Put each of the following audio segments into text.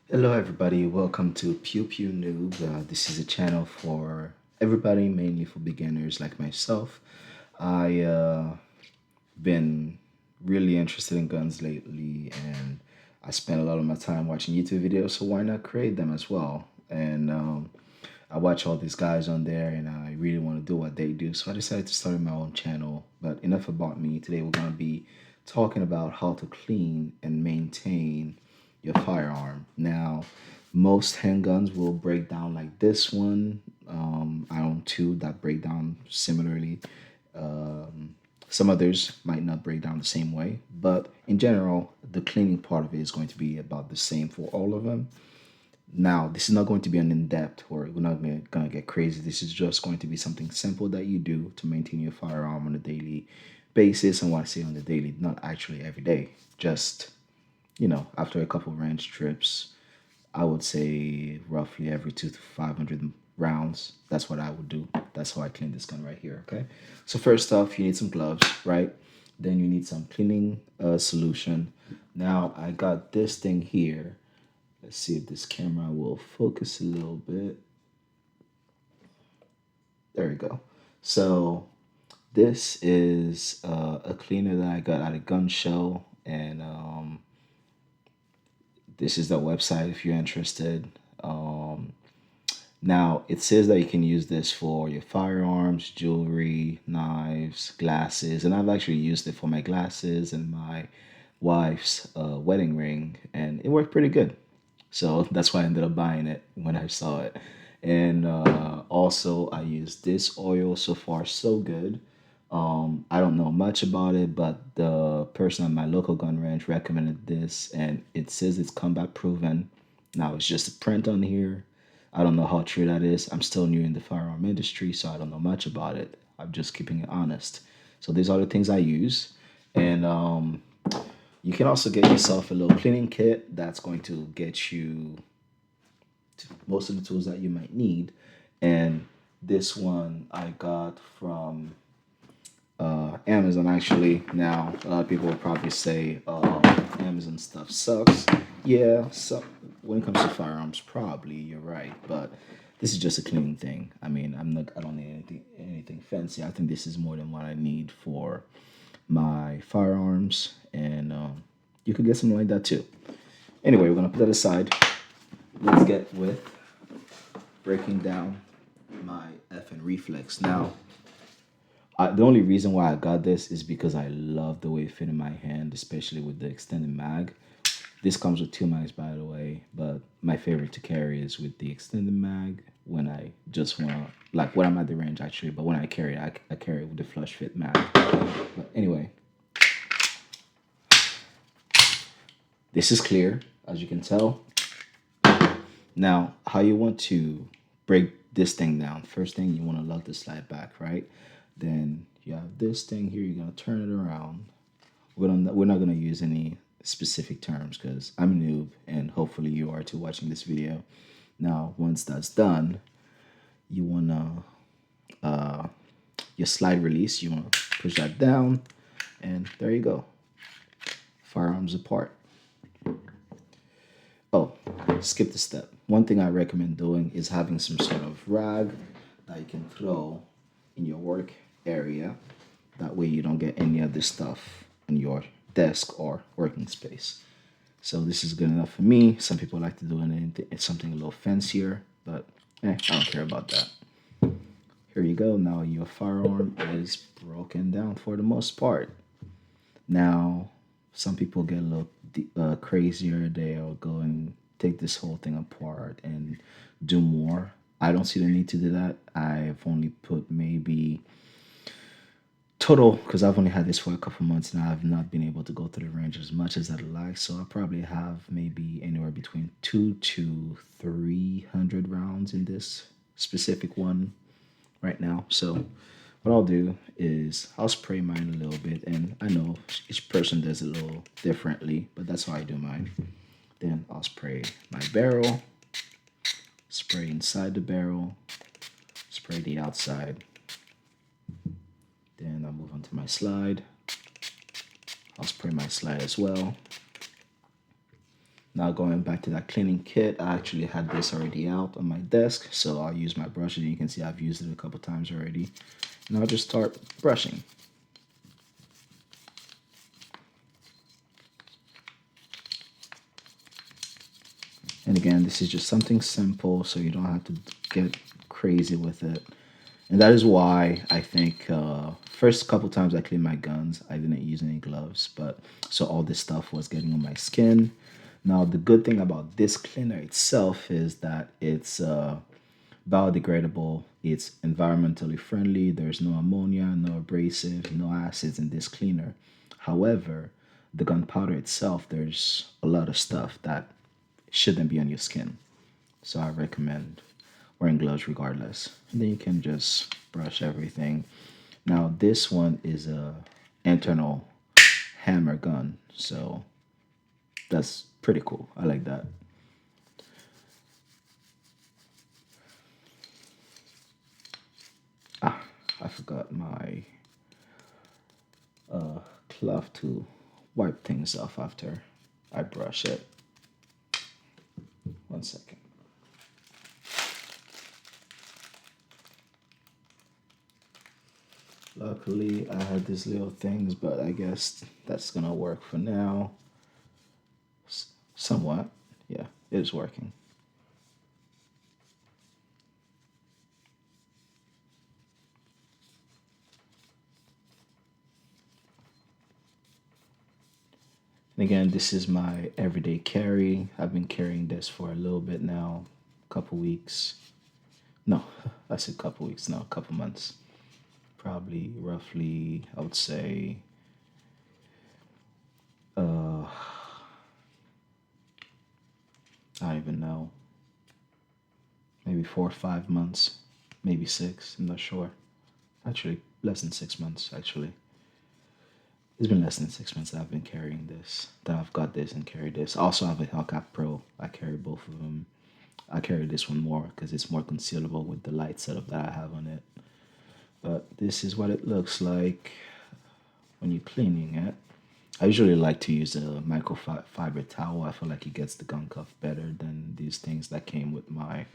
Hello, everybody. Welcome to PewPew Noob. This is a channel for everybody, mainly for beginners like myself. I been really interested in guns lately, and I spend a lot of my time watching YouTube videos. So why not create them as well? And I watch all these guys on there, and I really want to do what they do. So I decided to start my own channel. But enough about me. Today we're gonna be talking about how to clean and maintain your firearm. Now, most handguns will break down like this one. I own two that break down similarly. Some others might not break down the same way, but in general, the cleaning part of it is going to be about the same for all of them. Now, this is not going to be an in-depth or we're not gonna get crazy. This is just going to be something simple that you do to maintain your firearm on a daily basis. And when I say on the daily, not actually every day, just after a couple range trips, I would say roughly every 2 to 500 rounds. That's what I would do. That's how I clean this gun right here. Okay. So first off, you need some gloves, right? Then you need some cleaning solution. Now I got this thing here. Let's see if this camera will focus a little bit. There we go. So this is a cleaner that I got at a gun show, and this is the website if you're interested. Now, it says that you can use this for your firearms, jewelry, knives, glasses, and I've actually used it for my glasses and my wife's wedding ring, and it worked pretty good. So that's why I ended up buying it when I saw it. And also, I used this oil. So far, so good. I don't know much about it, but the person at my local gun range recommended this, and it says it's combat proven. Now, it's just a print on here. I don't know how true that is. I'm still new in the firearm industry, so I don't know much about it. I'm just keeping it honest. So these are the things I use. And you can also get yourself a little cleaning kit that's going to get you to most of the tools that you might need. And this one I got from Amazon actually. Now, a lot of people will probably say Amazon stuff sucks. Yeah, so when it comes to firearms, probably you're right, but this is just a cleaning thing. I mean, I don't need anything fancy. I think this is more than what I need for my firearms, and you could get something like that too. Anyway, we're gonna put that aside. Let's get with breaking down my FN Reflex. Now, the only reason why I got this is because I love the way it fit in my hand, especially with the extended mag. This comes with two mags, by the way, but my favorite to carry is with the extended mag when I just want to, like when I'm at the range actually, but when I carry it, I carry it with the flush fit mag. But anyway, this is clear, as you can tell. Now, how you want to break this thing down. First thing, you want to lock the slide back, right? Then you have this thing here, you're going to turn it around. We're not going to use any specific terms because I'm a noob and hopefully you are too watching this video. Now, once that's done, you want to, your slide release, you want to push that down and there you go. Firearms apart. Oh, skip the step. One thing I recommend doing is having some sort of rag that you can throw in your work area. That way you don't get any of this stuff on your desk or working space. So this is good enough for me. Some people like to do it's something a little fancier, but I don't care about that. Here you go. Now your firearm is broken down for the most part. Now, some people get a little crazier. They'll go and take this whole thing apart and do more. I don't see the need to do that. I've only put maybe total, because I've only had this for a couple months now. I've not been able to go to the range as much as I'd like. So I probably have maybe anywhere between 2 to 300 rounds in this specific one right now. So what I'll do is I'll spray mine a little bit, and I know each person does it a little differently, but that's how I do mine. Then I'll spray my barrel, spray inside the barrel, spray the outside. Then I'll move on to my slide. I'll spray my slide as well. Now going back to that cleaning kit, I actually had this already out on my desk, so I'll use my brush, and you can see I've used it a couple times already. And I'll just start brushing. And again, this is just something simple, so you don't have to get crazy with it. And that is why I think first couple times I cleaned my guns, I didn't use any gloves, but so all this stuff was getting on my skin. Now the good thing about this cleaner itself is that it's biodegradable, it's environmentally friendly, there's no ammonia, no abrasive, no acids in this cleaner. However, the gunpowder itself, there's a lot of stuff that shouldn't be on your skin. So I recommend wearing gloves regardless. And then you can just brush everything. Now this one is a internal hammer gun, so that's pretty cool. I like that. Ah, I forgot my cloth to wipe things off after I brush it. 1 second. Luckily, I had these little things, but I guess that's gonna work for now. Somewhat. Yeah, it is working. And again, this is my everyday carry. I've been carrying this for a little bit now, couple weeks. No, I said couple weeks, no, a couple months. Probably roughly, I would say, I don't even know, maybe 4 or 5 months, maybe 6, I'm not sure. Actually, less than 6 months, actually. It's been less than 6 months that I've been carrying this, that I've got this and carry this. I also have a Hellcat Pro. I carry both of them. I carry this one more because it's more concealable with the light setup that I have on it. But this is what it looks like when you're cleaning it. I usually like to use a microfiber towel. I feel like it gets the gun cuff better than these things that came with my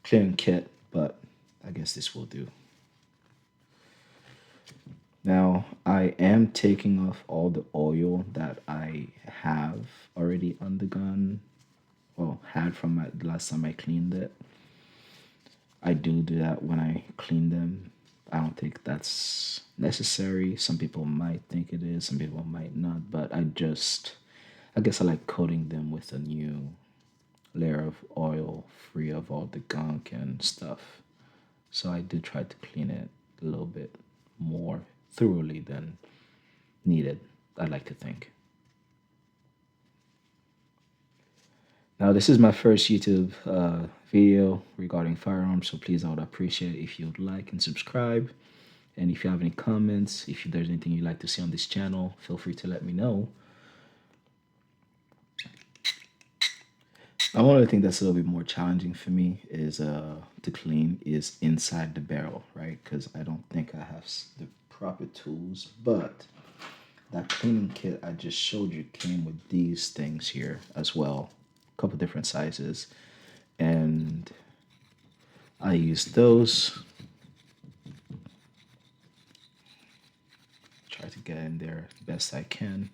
cleaning kit, but I guess this will do. Now, I am taking off all the oil that I have already on the gun, well, had from the last time I cleaned it. I do that when I clean them. I don't think that's necessary. Some people might think it is, some people might not, but I guess I like coating them with a new layer of oil free of all the gunk and stuff. So I did try to clean it a little bit more thoroughly than needed, I like to think. Now, this is my first YouTube video regarding firearms, so please, I would appreciate it if you would like and subscribe. And if you have any comments, if there's anything you'd like to see on this channel, feel free to let me know. Now, one of the things that's a little bit more challenging for me is to clean is inside the barrel, right? Because I don't think I have the proper tools, but that cleaning kit I just showed you came with these things here as well, a couple different sizes, and I use those. Try to get in there the best I can.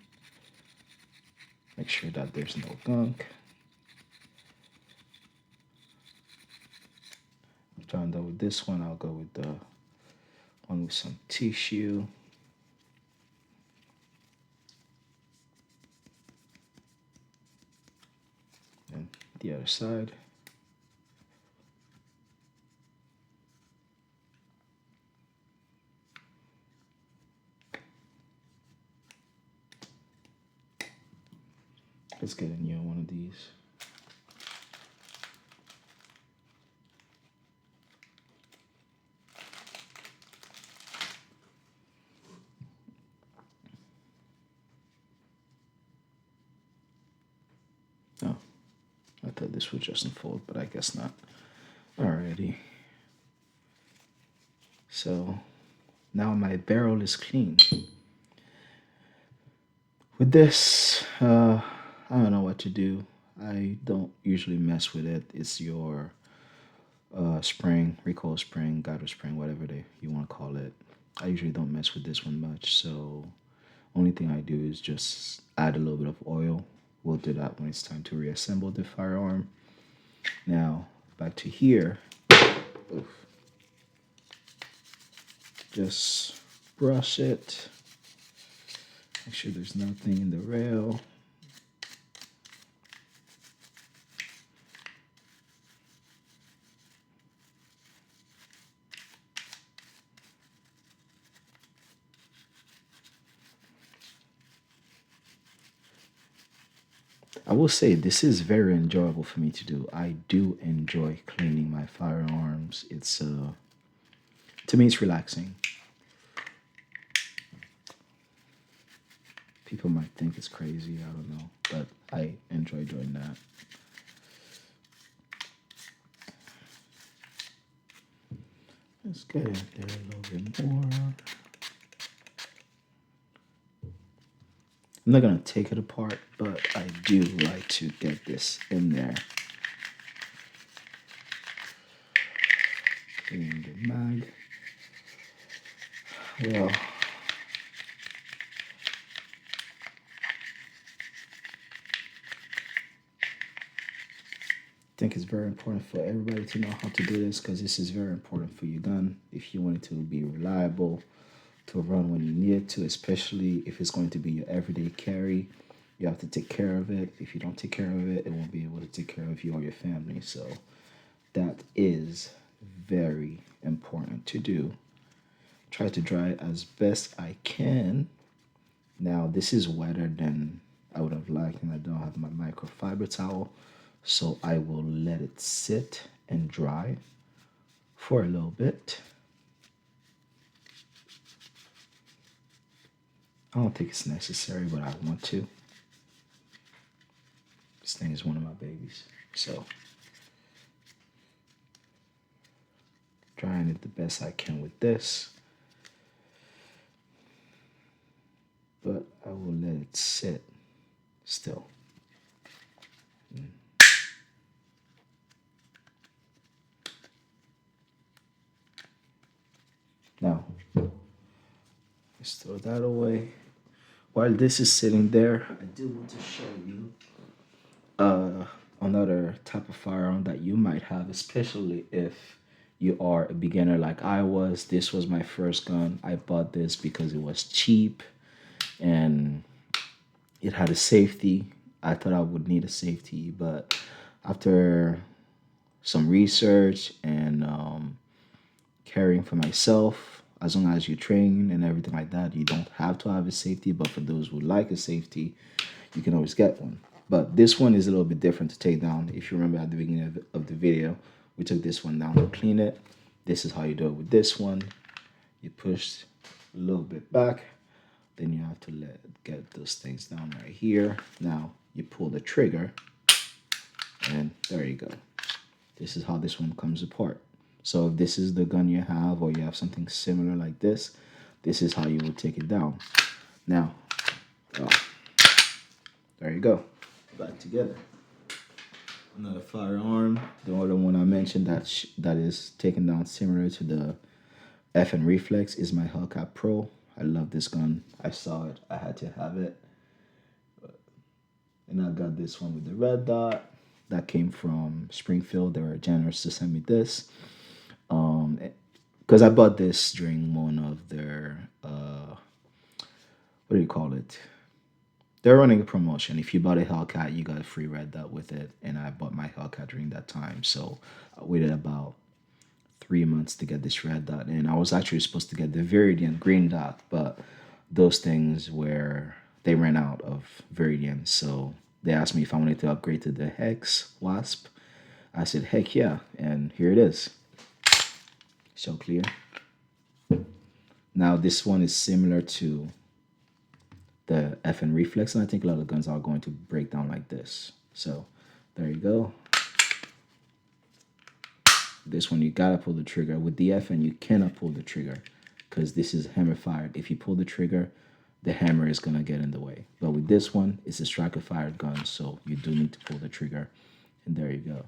Make sure that there's no gunk. Done though with this one, I'll go with the one with some tissue. And the other side. Let's get a new one of these. Oh, I thought this would just unfold, but I guess not. Alrighty. So now my barrel is clean. With this, I don't know what to do. I don't usually mess with it. It's your spring, recoil spring, guide spring, whatever you want to call it. I usually don't mess with this one much, so only thing I do is just add a little bit of oil. We'll do that when it's time to reassemble the firearm. Now, back to here. Oof. Just brush it. Make sure there's nothing in the rail. I will say this is very enjoyable for me to do. I do enjoy cleaning my firearms. It's to me it's relaxing. People might think it's crazy, I don't know, but I enjoy doing that. Let's get in there a little bit more. I'm not gonna take it apart, but I do like to get this in there. Clean the mag. Well, I think it's very important for everybody to know how to do this because this is very important for your gun if you want it to be reliable, to run when you need it to, especially if it's going to be your everyday carry. You have to take care of it. If you don't take care of it, it won't be able to take care of you or your family. So that is very important to do. Try to dry as best I can. Now this is wetter than I would have liked, and I don't have my microfiber towel. So I will let it sit and dry for a little bit. I don't think it's necessary, but I want to. This thing is one of my babies. So drying it the best I can with this. But I will let it sit still. Now, let's throw that away. While this is sitting there, I do want to show you another type of firearm that you might have, especially if you are a beginner like I was. This was my first gun. I bought this because it was cheap and it had a safety. I thought I would need a safety, but after some research and caring for myself, as long as you train and everything like that, you don't have to have a safety. But for those who like a safety, you can always get one. But this one is a little bit different to take down. If you remember at the beginning of the video, we took this one down to clean it. This is how you do it with this one. You push a little bit back, then you have to get those things down right here. Now you pull the trigger, and there you go. This is how this one comes apart. So if this is the gun you have, or you have something similar like this is how you would take it down. Now, there you go. Back together. Another firearm. The other one I mentioned that is taken down similar to the FN Reflex is my Hellcat Pro. I love this gun. I saw it. I had to have it. And I got this one with the red dot. That came from Springfield. They were generous to send me this. Because I bought this during one of their, what do you call it? They're running a promotion. If you bought a Hellcat, you got a free red dot with it. And I bought my Hellcat during that time. So I waited about 3 months to get this red dot. And I was actually supposed to get the Viridian green dot. But those things they ran out of Viridian. So they asked me if I wanted to upgrade to the Hex Wasp. I said, heck yeah. And here it is. So clear. Now this one is similar to the FN Reflex, and I think a lot of guns are going to break down like this. So there you go. This one you gotta pull the trigger. With the FN you cannot pull the trigger because this is hammer fired. If you pull the trigger, the hammer is gonna get in the way. But with this one, it's a striker fired gun, so you do need to pull the trigger. And there you go.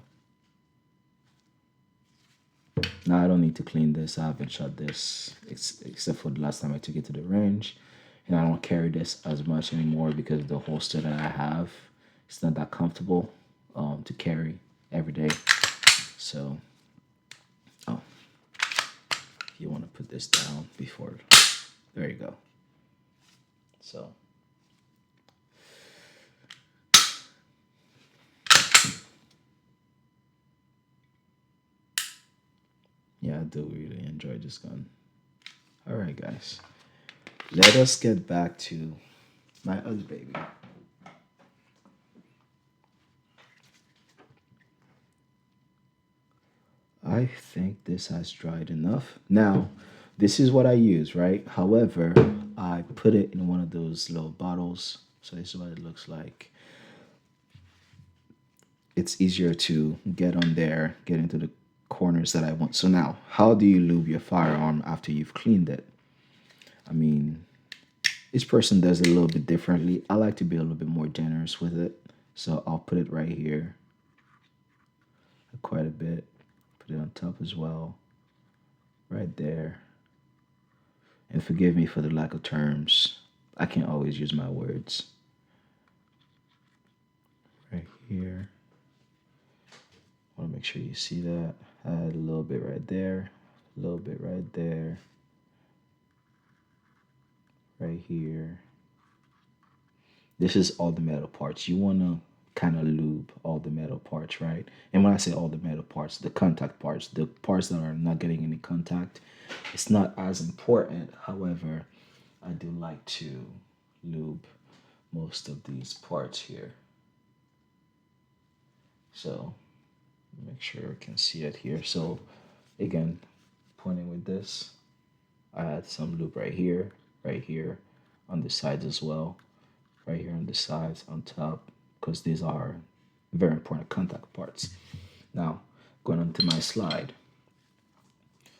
Now I don't need to clean this. I haven't shot this except for the last time I took it to the range. And I don't carry this as much anymore because the holster that I have, it's not that comfortable to carry every day. So, oh, you want to put this down before, there you go. So, yeah, I do really enjoy this gun. All right, guys, let us get back to my other baby. I think this has dried enough. Now, this is what I use, right? However, I put it in one of those little bottles. So this is what it looks like. It's easier to get on there, get into the corners that I want. So now, how do you lube your firearm after you've cleaned it? I mean, each person does it a little bit differently. I like to be a little bit more generous with it. So I'll put it right here. Quite a bit. Put it on top as well. Right there. And forgive me for the lack of terms. I can't always use my words. Right here. I want to make sure you see that. Add a little bit right there. A little bit right there. Right here. This is all the metal parts. You want to kind of lube all the metal parts, right? And when I say all the metal parts, the contact parts, the parts that are not getting any contact, it's not as important. However, I do like to lube most of these parts here. So make sure you can see it here. So again, pointing with this, I add some lube right here, on the sides as well, right here on the sides, on top, because these are very important contact parts. Now, going on to my slide.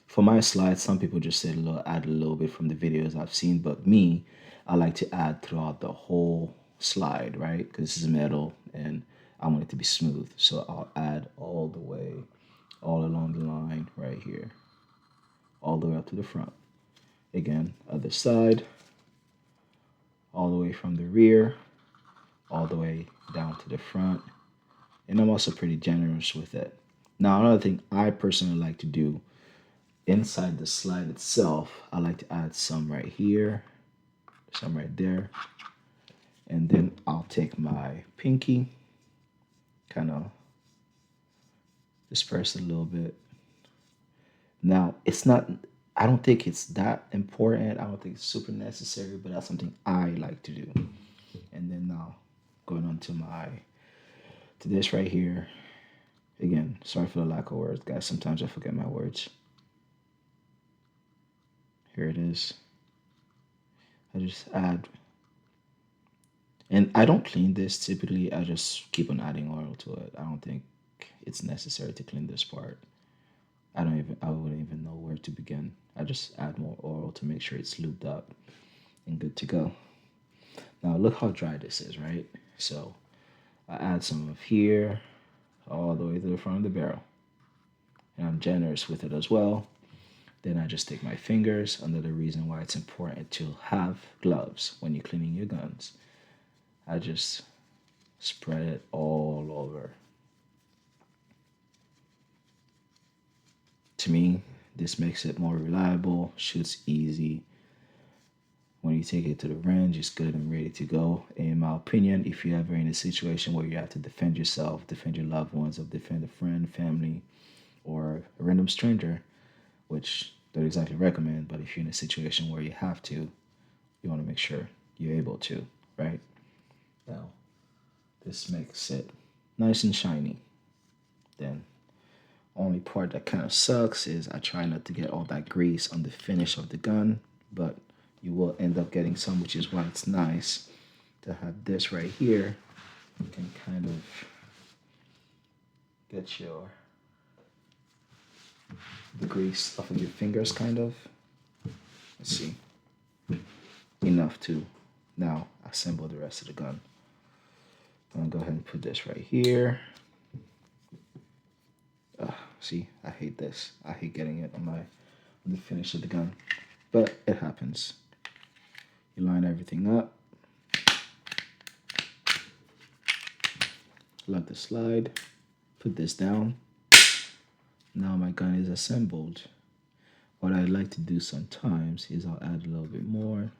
For my slide, some people just say add a little bit from the videos I've seen, but me, I like to add throughout the whole slide, right? Because this is metal and I want it to be smooth. So I'll add all the way, all along the line right here, all the way up to the front. Again, other side, all the way from the rear, all the way down to the front. And I'm also pretty generous with it. Now, another thing I personally like to do inside the slide itself, I like to add some right here, some right there. And then I'll take my pinky, kind of disperse it a little bit. Now, it's not, I don't think it's that important. I don't think it's super necessary, but that's something I like to do. And then now, going on to this right here. Again, sorry for the lack of words, guys. Sometimes I forget my words. Here it is. I just add, and I don't clean this typically. I just keep on adding oil to it. I don't think it's necessary to clean this part. I wouldn't even know where to begin. I just add more oil to make sure it's lubed up and good to go. Now look how dry this is, right? So I add some of here all the way to the front of the barrel. And I'm generous with it as well. Then I just take my fingers. Another reason why it's important to have gloves when you're cleaning your guns. I just spread it all over. To me, this makes it more reliable, shoots easy. When you take it to the range, it's good and ready to go. In my opinion, if you're ever in a situation where you have to defend yourself, defend your loved ones, or defend a friend, family, or a random stranger, which don't exactly recommend, but if you're in a situation where you have to, you want to make sure you're able to, right? Now, this makes it nice and shiny. Then, only part that kind of sucks is I try not to get all that grease on the finish of the gun, but you will end up getting some, which is why it's nice to have this right here. You can kind of get the grease off of your fingers, kind of. Let's see. Enough to Now assemble the rest of the gun. I'm gonna go ahead and put this right here. See, I hate this. I hate getting it on the finish of the gun, but it happens. You line everything up. Let the slide. Put this down. Now my gun is assembled. What I like to do sometimes is I'll add a little bit more.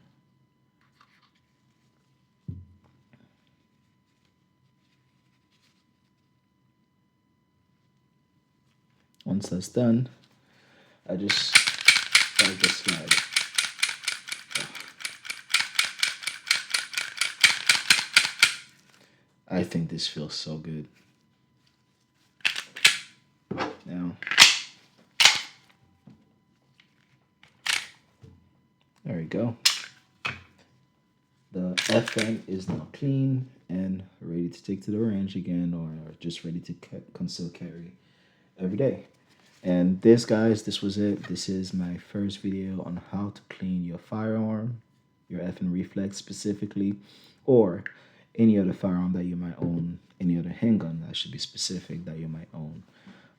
Once that's done, I just slide the slide. I think this feels so good. Now, there we go. The FN is now clean and ready to take to the range again, or just ready to conceal carry every day. And this, guys, this was it. This is my first video on how to clean your firearm, your FN Reflex specifically, or any other firearm that you might own, any other handgun that should be specific that you might own.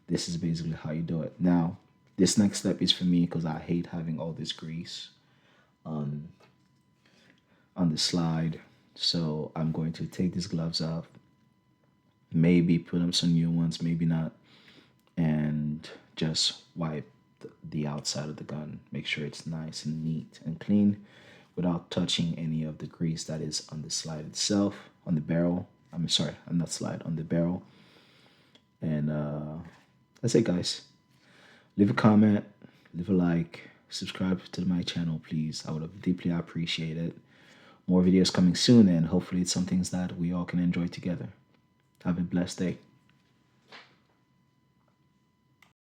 This is basically how you do it. Now, this next step is for me because I hate having all this grease on the slide. So I'm going to take these gloves off, maybe put on some new ones, maybe not, and just wipe the outside of the gun. Make sure it's nice and neat and clean without touching any of the grease that is on the slide itself, on the barrel. I'm sorry, on that slide, on the barrel. And that's it, guys. Leave a comment, leave a like, subscribe to my channel, please. I would deeply appreciate it. More videos coming soon, and hopefully it's some things that we all can enjoy together. Have a blessed day.